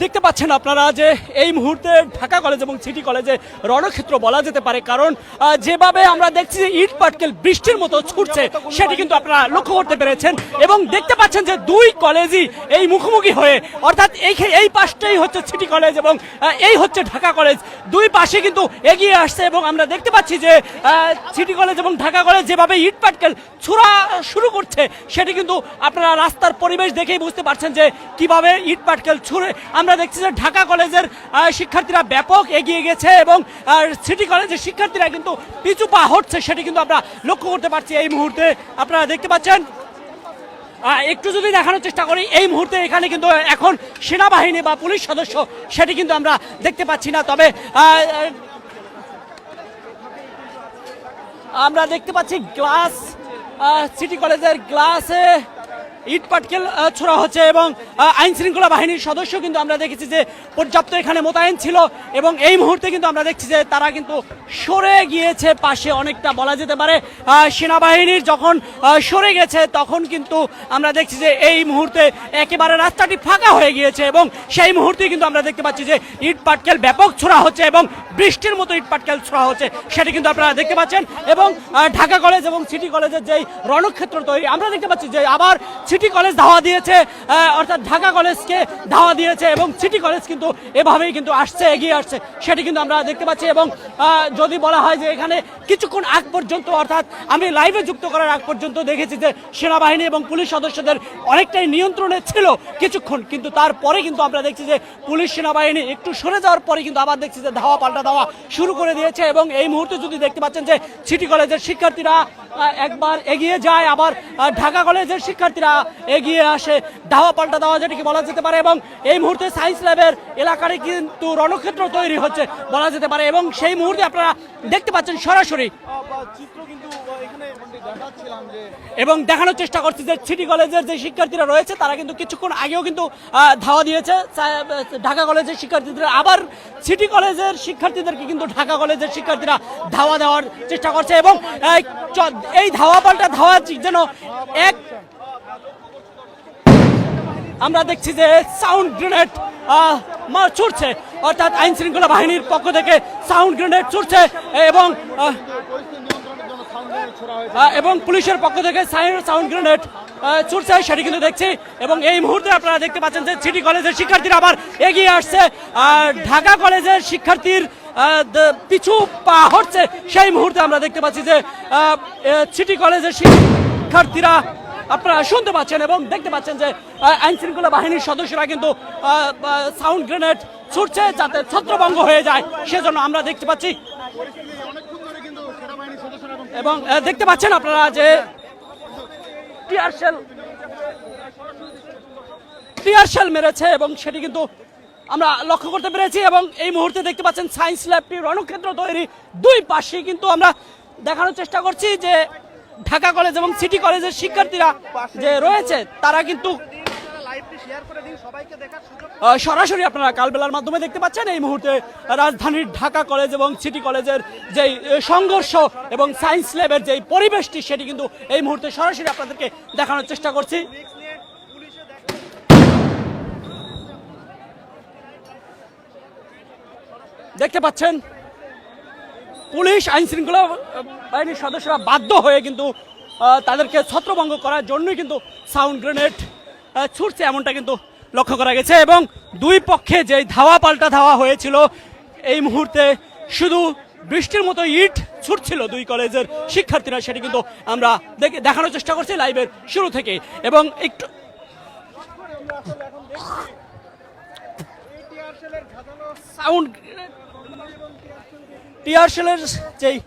দেখতে পাচ্ছেন আপনারা যে এই মুহূর্তে ঢাকা কলেজ এবং সিটি কলেজে রণক্ষেত্র বলা যেতে পারে, কারণ যেভাবে আমরা দেখছি যে ইট পাটকেল বৃষ্টির মতো ছুটছে সেটি কিন্তু আপনারা লক্ষ্য করতে পেরেছেন। এবং দেখতে পাচ্ছেন যে দুই কলেজই এই মুখোমুখি হয়ে, অর্থাৎ এই পাশটাই হচ্ছে সিটি কলেজ এবং এই হচ্ছে ঢাকা কলেজ, দুই পাশে কিন্তু এগিয়ে আসছে। এবং আমরা দেখতে পাচ্ছি যে সিটি কলেজ এবং ঢাকা কলেজ যেভাবে ইট পাটকেল ছোড়া শুরু করছে সেটি কিন্তু আপনারা রাস্তার পরিবেশ দেখেই বুঝতে পারছেন যে কিভাবে ইট পাটকেল ছুড়ে। আমরা দেখছি যে ঢাকা কলেজের শিক্ষার্থীরা ব্যাপক এগিয়ে গেছে এবং সিটি কলেজের শিক্ষার্থীরা কিন্তু পিছু পা হচ্ছে, সেটি কিন্তু আমরা লক্ষ্য করতে পারছি এই মুহূর্তে। আপনারা দেখতে পাচ্ছেন, একটু যদি দেখানোর চেষ্টা করি, এই মুহূর্তে এখানে কিন্তু এখন সেনাবাহিনী বা পুলিশ সদস্য সেটি কিন্তু আমরা দেখতে পাচ্ছি না। তবে আমরা দেখতে পাচ্ছি গ্লাস, সিটি কলেজের গ্লাসে ইট পাটকেল ছোড়া হচ্ছে এবং আইন শৃঙ্খলা বাহিনীর সদস্য কিন্তু আমরা দেখেছি যে পর্যাপ্ত এখানে মোতায়েন ছিল। এবং এই মুহূর্তে কিন্তু আমরা দেখছি যে তারা কিন্তু সরে গিয়েছে পাশে, অনেকটা বলা যেতে পারে সেনাবাহিনীর যখন সরে গেছে তখন কিন্তু আমরা দেখছি যে এই মুহূর্তে একেবারে রাস্তাটি ফাঁকা হয়ে গিয়েছে এবং সেই মুহূর্তে কিন্তু আমরা দেখতে পাচ্ছি যে ইট পাটকেল ব্যাপক ছোড়া হচ্ছে এবং বৃষ্টির মতো ইট পাটকেল ছোড়া হচ্ছে, সেটি কিন্তু আপনারা দেখতে পাচ্ছেন। এবং ঢাকা কলেজ এবং সিটি কলেজের যেই রণক্ষেত্র তৈরি, আমরা দেখতে পাচ্ছি যে আবার সিটি কলেজ ধাওয়া দিয়েছে, অর্থাৎ ঢাকা কলেজকে ধাওয়া দিয়েছে এবং সিটি কলেজ কিন্তু এভাবেই কিন্তু আসছে, এগিয়ে আসছে, সেটি কিন্তু আমরা দেখতে পাচ্ছি। এবং যদি বলা হয় যে এখানে কিছুক্ষণ আগ পর্যন্ত, অর্থাৎ আমি লাইভে যুক্ত করার আগ পর্যন্ত দেখেছি যে সেনাবাহিনী এবং পুলিশ সদস্যদের অনেকটাই নিয়ন্ত্রণে ছিল কিছুক্ষণ, কিন্তু তারপরে কিন্তু আমরা দেখছি যে পুলিশ সেনাবাহিনী একটু সরে যাওয়ার পরে কিন্তু আবার দেখছি যে ধাওয়া পাল্টা ধাওয়া শুরু করে দিয়েছে। এবং এই মুহূর্তে যদি দেখতে পাচ্ছেন যে সিটি কলেজের শিক্ষার্থীরা একবার এগিয়ে যায়, আবার ঢাকা কলেজের শিক্ষার্থীরা এগিয়ে আসে, ধাওয়া পাল্টা ধাওয়া যেটিকে বলা যেতে পারে। এবং এই মুহূর্তে সায়েন্স ল্যাবের এলাকায় কিন্তু রণক্ষেত্র তৈরি হচ্ছে বলা যেতে পারে। এবং সেই মুহূর্তে আপনারা দেখতে পাচ্ছেন সরাসরি চিত্র কিন্তু এখানে দেখাচ্ছিলাম যে, এবং দেখানোর চেষ্টা করছি যে সিটি কলেজের যে শিক্ষার্থীরা রয়েছে তারা কিন্তু কিছুক্ষণ আগেও কিন্তু ধাওয়া দিয়েছে ঢাকা কলেজের শিক্ষার্থীদের, আবার সিটি কলেজের শিক্ষার্থীদেরকে কিন্তু ঢাকা কলেজের শিক্ষার্থীরা ধাওয়া দেওয়ার চেষ্টা করছে। এবং এই ধাওয়া পাল্টা ধাওয়া যেন এক, আমরা দেখছি যে সাউন্ড গ্রেনেড ছুটছে, অর্থাৎ আইন শৃঙ্খলা বাহিনীর পক্ষ থেকে সাউন্ড গ্রেনেড ছুটছে এবং পুলিশের পক্ষ থেকে সাউন্ড গ্রেনেড ছুটছে, সেটি কিন্তু দেখছি। এবং এই মুহূর্তে আপনারা দেখতে পাচ্ছেন যে সিটি কলেজের শিক্ষার্থীরা আবার এগিয়ে আসছে, আর ঢাকা কলেজের শিক্ষার্থীর পিছু পা হচ্ছে। সেই মুহূর্তে আমরা দেখতে পাচ্ছি যে সিটি কলেজের শিক্ষার্থীরা, আপনারা শুনতে পাচ্ছেন এবং দেখতে পাচ্ছেন যে আইন শৃঙ্খলা বাহিনীর সদস্যরা কিন্তু সাউন্ড গ্রেনেড ছুটছে যাতে ছত্রভঙ্গ হয়ে যায়, সেজন্য আমরা দেখতে পাচ্ছি। এবং দেখতে পাচ্ছেন আপনারা যে টিয়ার শেল মেরেছে এবং সেটি কিন্তু আমরা লক্ষ্য করতে পেরেছি। এবং এই মুহূর্তে দেখতে পাচ্ছেন সায়েন্স ল্যাবটি রণক্ষেত্র তৈরি, দুই পাশে কিন্তু আমরা দেখানোর চেষ্টা করছি যে ঢাকা কলেজ এবং সিটি কলেজের শিক্ষার্থীরা যে রয়েছে তারা কিন্তু সরাসরি আপনারা কালবেলার মাধ্যমে দেখতে পাচ্ছেন এই মুহূর্তে রাজধানীর ঢাকা কলেজ এবং সিটি কলেজের যে সংঘর্ষ এবং সায়েন্স ল্যাবের যে পরিবেশটি সেটি কিন্তু এই মুহূর্তে সরাসরি আপনাদেরকে দেখানোর চেষ্টা করছি। দেখতে পাচ্ছেন পুলিশ আইন শৃঙ্খলা বাহিনীর সদস্যরা বাধ্য হয়ে কিন্তু তাদেরকে ছত্রভঙ্গ করার জন্যই কিন্তু সাউন্ড গ্রেনেড ছুটছে, এমনটা কিন্তু লক্ষ্য করা গেছে। এবং দুই পক্ষে যে ধাওয়া পাল্টা ধাওয়া হয়েছিল, এই মুহূর্তে শুধু বৃষ্টির মতো ইট ছুটছিল দুই কলেজের শিক্ষার্থীরা, সেটি কিন্তু আমরা দেখানোর চেষ্টা করছি লাইভের শুরু থেকে। এবং একটু সাউন্ড টিয়ার শেলের যেই